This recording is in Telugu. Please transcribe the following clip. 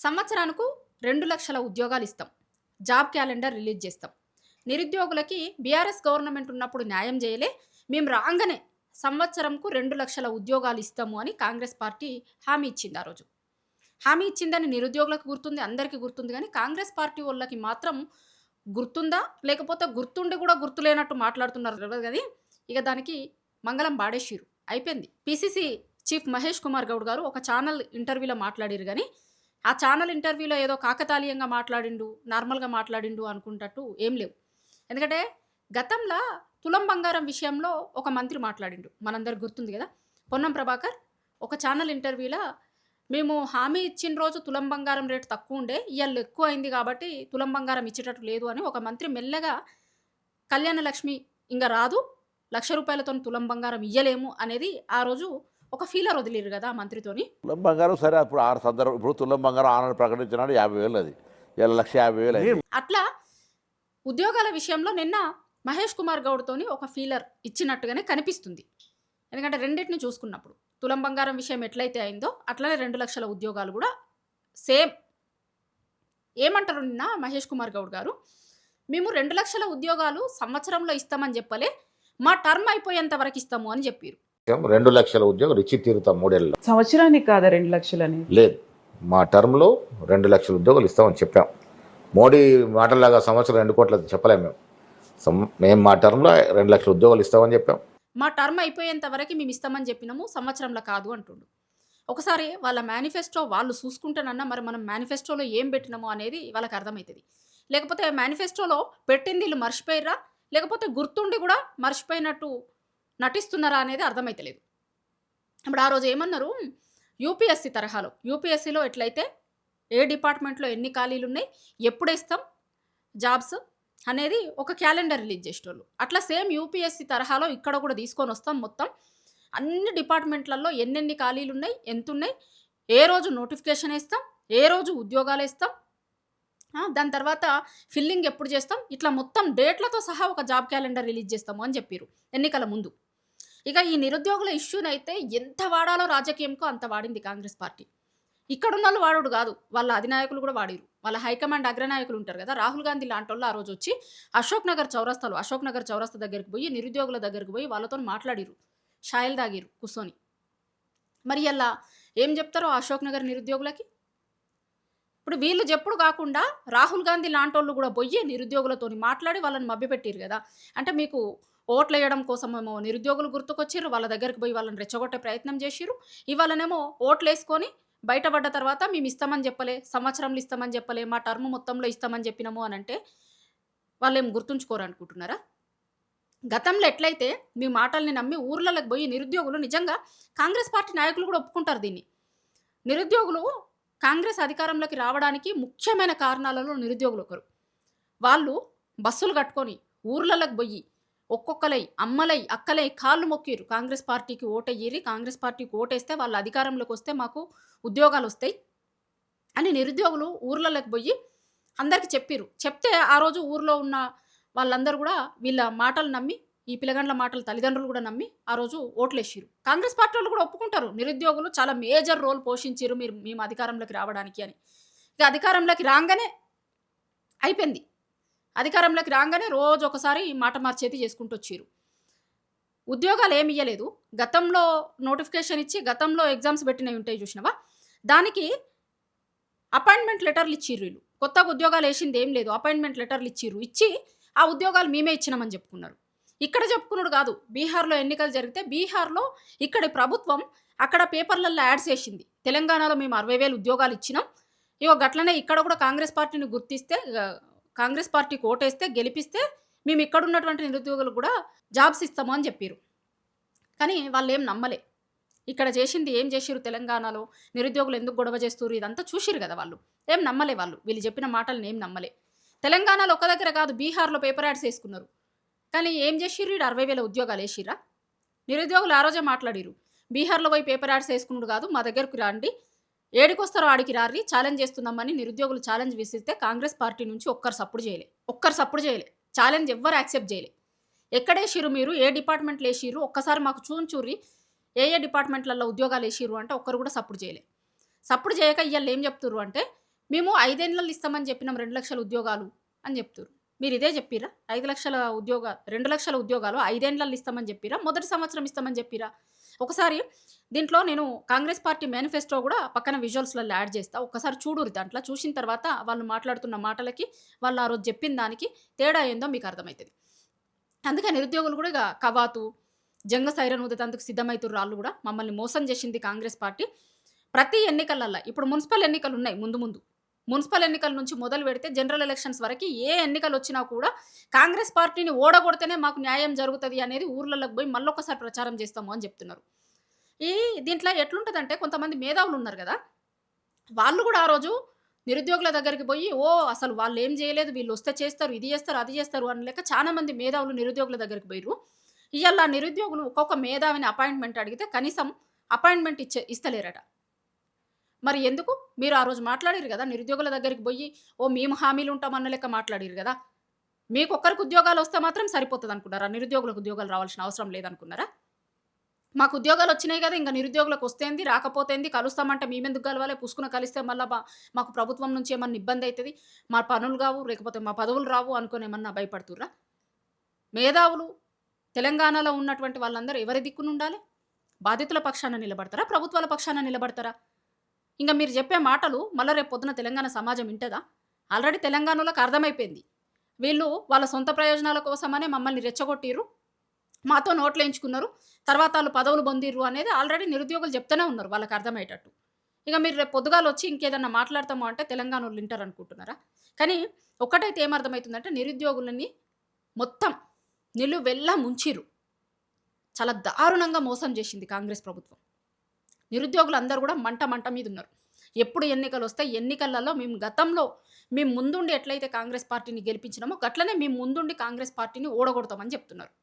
సంవత్సరానికి 2,00,000 ఉద్యోగాలు ఇస్తాం. జాబ్ క్యాలెండర్ రిలీజ్ చేస్తాం. నిరుద్యోగులకి బీఆర్ఎస్ గవర్నమెంట్ ఉన్నప్పుడు న్యాయం చేయలే. మేము రాంగనే సంవత్సరంకు 2,00,000 ఉద్యోగాలు ఇస్తాము అని కాంగ్రెస్ పార్టీ హామీ ఇచ్చింది ఆ రోజు. హామీ ఇచ్చిందని నిరుద్యోగులకు గుర్తుంది, అందరికీ గుర్తుంది. కానీ కాంగ్రెస్ పార్టీ వోళ్ళకి మాత్రం గుర్తుందా? లేకపోతే గుర్తుండి కూడా గుర్తులేనట్టు మాట్లాడుతున్నారు తెలవదు గానీ, ఇక దానికి మంగళం పాడేసిర్రు. అయిపోయింది. పీసీసీ చీఫ్ మహేష్ కుమార్ గౌడ్ గారు ఒక ఛానల్ ఇంటర్వ్యూలో మాట్లాడిర్రు గానీ, ఆ ఛానల్ ఇంటర్వ్యూలో ఏదో కాకతాళీయంగా మాట్లాడిండు, నార్మల్‌గా మాట్లాడిండు అనుకుంటట్టు ఏం లేవు. ఎందుకంటే గతంలో తులం బంగారం విషయంలో ఒక మంత్రి మాట్లాడిండు. మనందరికి గుర్తుంది గదా! పొన్నం ప్రభాకర్ ఒక ఛానల్ ఇంటర్వ్యూలో మేము హామీ ఇచ్చిన రోజు తులం బంగారం రేటు తక్కువుండే. ఇయాల ఎక్కువయింది కాబట్టి తులం బంగారం ఇచ్చేటట్టు లేదు అని ఒక మంత్రి మెల్లగా కళ్యాణ లక్ష్మి ఇంగ రాదు. రూ. 1,00,000 తులం బంగారం ఇయ్యలేము అనేది ఆ రోజు ఒక ఫీలర్ వదిలిర్రు గదా! ఆ మంత్రితోని. తులం బంగారం సరే అప్పుడు ఆ సందర్భం ఇప్పుడు తులం బంగారం ఆనాడు ప్రకటించినాడు 50,000 అది. ఇవాళ 1,50,000 అయింది. అట్లా ఉద్యోగాల విషయంలో నిన్న మహేష్ కుమార్ గౌడ్‌తోని ఒక ఫీలర్ ఇచ్చినట్టుగానే కనిపిస్తుంది. ఎందుకంటే రెండిటిని చూసుకున్నప్పుడు. తులం బంగారం విషయం ఎట్లయితే అయిందో అట్లనే 2,00,000 ఉద్యోగాలు గూడా సేమ్. ఏమంటారు నిన్న మహేష్ కుమార్ గౌడ్ గారు, మేము 2,00,000 ఉద్యోగాలు సంవత్సరంలో ఇస్తామని చెప్పలే. మా టర్మ్ అయిపోయేంత వరకు ఇస్తాము అని చెప్పిర్రు. 2,00,000 ఉద్యోగాలు ఇచ్చి తీరుతాం 3 ఏళ్ళలో. సంవత్సరానికి కాదా 2,00,000 లేదు, మా టర్మ్లో 2,00,000 ఉద్యోగాలు ఇస్తామని చెప్పాం. మోడీ మాటలాగా సంవత్సరం 2 కోట్ల చెప్పలేము మేము. మేము మా టర్మ్లో 2,00,000 ఉద్యోగాలు ఇస్తామని చెప్పాం. మా టర్మ్ అయిపోయేంత వరకు మేము ఇస్తామని చెప్పినాము, సంవత్సరంలో కాదు అంటుండు. ఒకసారి వాళ్ళ మేనిఫెస్టో వాళ్ళు చూసుకుంటేనన్నా మరి మనం మేనిఫెస్టోలో ఏం పెట్టినామో అనేది వాళ్ళకి అర్థమవుతుంది. లేకపోతే మేనిఫెస్టోలో పెట్టింది వీళ్ళు మర్చిపోయిర్రా, లేకపోతే గుర్తుండి కూడా మర్చిపోయినట్టు నటిస్తున్నారా అనేది అర్థమైతలేదు. ఇప్పుడు ఆ రోజు ఏమన్నారు, యూపీఎస్సీ తరహాలో యూపీఎస్సీలో ఎట్లయితే ఏ డిపార్ట్మెంట్లో ఎన్ని ఖాళీలు ఉన్నాయి, ఎప్పుడు ఇస్తాం జాబ్స్ అనేది ఒక క్యాలెండర్ రిలీజ్ చేసేటోళ్ళు. అట్లా సేమ్ యూపీఎస్సీ తరహాలో ఇక్కడ కూడా తీసుకొని వస్తాం. మొత్తం అన్ని డిపార్ట్మెంట్లలో ఎన్నెన్ని ఖాళీలు ఉన్నాయి, ఎంత ఉన్నాయి, ఏ రోజు నోటిఫికేషన్ ఇస్తాం, ఏ రోజు ఉద్యోగాలు ఇస్తాం, దాని తర్వాత ఫిల్లింగ్ ఎప్పుడు చేస్తాం, ఇట్లా మొత్తం డేట్లతో సహా ఒక జాబ్ క్యాలెండర్ రిలీజ్ చేస్తాము అని చెప్పారు ఎన్నికల ముందు. ఇక ఈ నిరుద్యోగుల ఇష్యూనైతే ఎంత వాడాలో రాజకీయంకో అంత వాడింది కాంగ్రెస్ పార్టీ. ఇక్కడున్న వాళ్ళు వాడుడు కాదు, వాళ్ళ అధినాయకులు కూడా వాడిరు. వాళ్ళ హైకమాండ్ అగ్రనాయకులు ఉంటారు కదా, రాహుల్ గాంధీ లాంటి వాళ్ళు ఆ రోజు వచ్చి అశోక్ నగర్ చౌరస్తా దగ్గరికి పోయి నిరుద్యోగుల దగ్గరికి పోయి వాళ్ళతో మాట్లాడిరు, షాయలు తాగిరు కూర్చొని. మరి అలా ఏం చెప్తారో అశోక్ నగర్ నిరుద్యోగులకి? ఇప్పుడు వీళ్ళు చెప్పుడు కాకుండా రాహుల్ గాంధీ లాంటి వాళ్ళు కూడా పోయి నిరుద్యోగులతోని మాట్లాడి వాళ్ళని మభ్యపెట్టిరు కదా. అంటే మీకు ఓట్లు వేయడం కోసమేమో నిరుద్యోగులు గుర్తుకొచ్చిర్రు, వాళ్ళ దగ్గరికి పోయి వాళ్ళని రెచ్చగొట్టే ప్రయత్నం చేసిర్రు. ఇవాళనేమో ఓట్లు వేసుకొని బయటపడ్డ తర్వాత మేము ఇస్తామని చెప్పలే, సంవత్సరంలో ఇస్తామని చెప్పలే, మా టర్మ్ మొత్తంలో ఇస్తామని చెప్పినాము అని అంటే వాళ్ళు ఏం గుర్తుంచుకోరు అనుకుంటున్నారా? గతంలో ఎట్లయితే మీ మాటల్ని నమ్మి ఊర్లలోకి పోయి నిరుద్యోగులు, నిజంగా కాంగ్రెస్ పార్టీ నాయకులు కూడా ఒప్పుకుంటారు దీన్ని, నిరుద్యోగులు కాంగ్రెస్ అధికారంలోకి రావడానికి ముఖ్యమైన కారణాలలో నిరుద్యోగులు ఒకరు. వాళ్ళు బస్సులు కట్టుకొని ఊర్లలోకి పోయి ఒక్కొక్కలై అమ్మలై అక్కలై కాళ్ళు మొక్కిరు, కాంగ్రెస్ పార్టీకి ఓటయ్యిరి, కాంగ్రెస్ పార్టీకి ఓటేస్తే వాళ్ళు అధికారంలోకి వస్తే మాకు ఉద్యోగాలు వస్తాయి అని నిరుద్యోగులు ఊర్లలోకి పోయి అందరికీ చెప్పిరు. చెప్తే ఆ రోజు ఊర్లో ఉన్న వాళ్ళందరూ కూడా వీళ్ళ మాటలు నమ్మి, ఈ పిల్లగాండ్ల మాటలు తల్లిదండ్రులు కూడా నమ్మి ఆ రోజు ఓట్లేసిరు. కాంగ్రెస్ పార్టీ వాళ్ళు కూడా ఒప్పుకుంటారు, నిరుద్యోగులు చాలా మేజర్ రోల్ పోషించారు మేము అధికారంలోకి రావడానికి అని. ఇక అధికారంలోకి రాగానే అయిపోయింది. అధికారంలోకి రాగానే రోజు ఒకసారి మాట మార్చేది చేసుకుంటూ వచ్చిరు. ఉద్యోగాలు ఏమి ఇయ్యలేదు. గతంలో నోటిఫికేషన్ ఇచ్చి గతంలో ఎగ్జామ్స్ పెట్టినవి ఉంటాయి చూసినవా, దానికి అపాయింట్మెంట్ లెటర్లు ఇచ్చిర్రు వీళ్ళు. కొత్తగా ఉద్యోగాలు వేసింది ఏం లేదు, అపాయింట్మెంట్ లెటర్లు ఇచ్చిర్రు. ఇచ్చి ఆ ఉద్యోగాలు మేమే ఇచ్చినామని చెప్పుకున్నారు. ఇక్కడ చెప్పుకున్నాడు కాదు, బీహార్లో ఎన్నికలు జరిగితే బీహార్లో ఇక్కడి ప్రభుత్వం అక్కడ పేపర్లలో యాడ్స్ వేసింది, తెలంగాణలో మేము 60,000 ఉద్యోగాలు ఇచ్చినాం, ఇగో గట్లనే ఇక్కడ కూడా కాంగ్రెస్ పార్టీని గుర్తిస్తే, కాంగ్రెస్ పార్టీకి ఓటేస్తే గెలిపిస్తే మేము ఇక్కడ ఉన్నటువంటి నిరుద్యోగులు కూడా జాబ్స్ ఇస్తాము అని చెప్పారు. కానీ వాళ్ళు ఏం నమ్మలే. ఇక్కడ చేసింది ఏం చేసిరు, తెలంగాణలో నిరుద్యోగులు ఎందుకు గొడవ చేస్తున్నారు ఇదంతా చూసిరు కదా, వాళ్ళు ఏం నమ్మలే. వాళ్ళు వీళ్ళు చెప్పిన మాటలను ఏం నమ్మలే. తెలంగాణలో ఒక దగ్గర కాదు, బీహార్లో పేపర్ యాడ్స్ వేసుకున్నారు. కానీ ఏం చేసిర్రు, 60,000 ఉద్యోగాలు వేసిర్రా? నిరుద్యోగులు ఆ రోజే మాట్లాడిరు, బీహార్లో పోయి పేపర్ యాడ్స్ వేసుకున్నాడు కాదు, మా దగ్గరకు రండి, ఏడికొస్తారో ఆడికి రారి, ఛాలెంజ్ చేస్తున్నామని నిరుద్యోగులు ఛాలెంజ్ విసిరితే కాంగ్రెస్ పార్టీ నుంచి ఒక్కరు సప్పుడు చేయలే, ఛాలెంజ్ ఎవ్వరు యాక్సెప్ట్ చేయలే. ఎక్కడేసిరు మీరు, ఏ డిపార్ట్మెంట్లో వేసిర్రు, ఒక్కసారి మాకు చూంచూరి, ఏ డిపార్ట్మెంట్లలో ఉద్యోగాలు వేసిర్రు అంటే ఒక్కరు కూడా సప్పుడు చేయలే. సప్పుడు చేయక ఇవాళ ఏం చెప్తుర్రు అంటే మేము 5 ఏళ్లలో ఇస్తామని చెప్పినాం 2 లక్షల ఉద్యోగాలు అని చెప్తుర్రు. మీరు ఇదే చెప్పిర్రా? 5 లక్షల 2 లక్షల ఉద్యోగాలు 5 ఏళ్లలో ఇస్తామని చెప్పిర్రా? మొదటి సంవత్సరం ఇస్తామని చెప్పిర్రా? ఒకసారి దీంట్లో నేను కాంగ్రెస్ పార్టీ మేనిఫెస్టో గూడా పక్కన విజువల్స్‌లలో యాడ్ చేస్తా. ఒక్కసారి చూడుర్రి దాంట్లో. చూసిన తర్వాత వాళ్ళు మాట్లాడుతున్న మాటలకి, వాళ్ళు ఆ రోజు చెప్పిన దానికి తేడా ఏందో మీకు అర్థమైతది. అందుకే నిరుద్యోగులు కూడా ఇక కవాతు, జంగ సైరన్ ఊదేతందుకు సిద్ధమైతుర్రు ఆళ్ళు గూడా. మమ్మల్ని మోసం చేసింది కాంగ్రెస్ పార్టీ. ప్రతి ఎన్నికలల్ల ఇప్పుడు మున్సిపల్ ఎన్నికలున్నాయి ముందు ముందు. మున్సిపల్ ఎన్నికల నుంచి మొదలుపెడితే జనరల్ ఎలక్షన్స్ వరకి ఏ ఎన్నికలొచ్చినా కూడా కాంగ్రెస్ పార్టీని ఓడగొడితేనే మాకు న్యాయం జరుగుతది అనేది ఊర్లలోకి పోయి మళ్ళొక్కసారి ప్రచారం చేస్తాము అని చెప్తున్నారు. దీంట్లో ఎట్లుంటదంటే కొంతమంది మేధావులున్నారు గదా! వాళ్ళు గూడా ఆ రోజు నిరుద్యోగుల దగ్గరికి పోయి, అసలు వాళ్ళేం జేయలేదు, వీళ్ళొస్తే చేస్తారు, ఇది చేస్తారు, అది చేస్తారు అని లెక్క చాలా మంది మేధావులు నిరుద్యోగుల దగ్గరికి పోయిర్రు. ఇయాల నిరుద్యోగులు ఒక్కొక్క మేధావిని అపాయింట్‌మెంట్ అడిగితే కనీసం అపాయింట్‌మెంట్ ఇస్తలేరట. మరి ఎందుకు? మీరు ఆ రోజు మాట్లాడిర్రు గదా! నిరుద్యోగుల దగ్గరికి బోయి, మేము హామీలుంటామన్న లెక్క మాట్లాడిర్రు గదా! మీకొక్కరికి ఉద్యోగాలొస్తే మాత్రం సరిపోతదనుకున్నారా? నిరుద్యోగులకు ఉద్యోగాలు రావాల్సిన అవసరం లేదనుకున్నారా? మాకు ఉద్యోగాలొచ్చినాయి గదా! ఇంక నిరుద్యోగులకొస్తేంది, రాకపోతేంది, కలుస్తామంటే మేమెందుకు కలవాలే? పుస్కున కలిస్తే మళ్ళా మాకు ప్రభుత్వం నుంచి ఏమన్నా ఇబ్బందయితది, మా పనులు గావు, లేకపోతే మా పదవులు రావు అనుకోని ఏమన్నా భయపడుతుర్రా? మేధావులు తెలంగాణలో ఉన్నటువంటి వాళ్ళందరూ ఎవరి దిక్కునుండాలే? బాధితుల పక్షాన నిలబడతారా? ప్రభుత్వాల పక్షాన నిలబడతారా? ఇంక మీరు చెప్పే మాటలు మళ్ళా రేపు పొద్దున తెలంగాణ సమాజం ఇంటదా? ఆల్రెడీ తెలంగాణోళ్ళకి అర్థమైపోయింది. వీళ్ళు వాళ్ళ సొంత ప్రయోజనాల కోసమనే మమ్మల్ని రెచ్చగొట్టిర్రు. మాతో నోట్లేయించుకున్నారు. తర్వాత ఆళ్ళు పదవులు పొందిర్రు అనేది ఆల్రెడీ నిరుద్యోగులు చెప్తూనే ఉన్నారు వాళ్ళకి అర్థమయ్యేటట్టు. ఇక మీరు రేపు పొద్దుగాలొచ్చి ఇంకేదన్నా మాట్లాడతాము అంటే తెలంగాణోళ్ళు ఇంటారనుకుంటున్నారా? కానీ ఒక్కటైతే ఏమర్థమైతుందంటే నిరుద్యోగులని మొత్తం నిలువెల్లా ముంచిర్రు. చాలా దారుణంగా మోసం చేసింది కాంగ్రెస్ ప్రభుత్వం. నిరుద్యోగులందరూ గూడా మంట మీదున్నారు. ఎప్పుడు ఎన్నికలొస్తాయి, ఎన్నికలలో మేము ముందుండి ఎట్లయితే కాంగ్రెస్ పార్టీని గెలిపించినామో గట్లనే మేము ముందుండి కాంగ్రెస్ పార్టీని ఓడగొడతామని చెప్తున్నారు.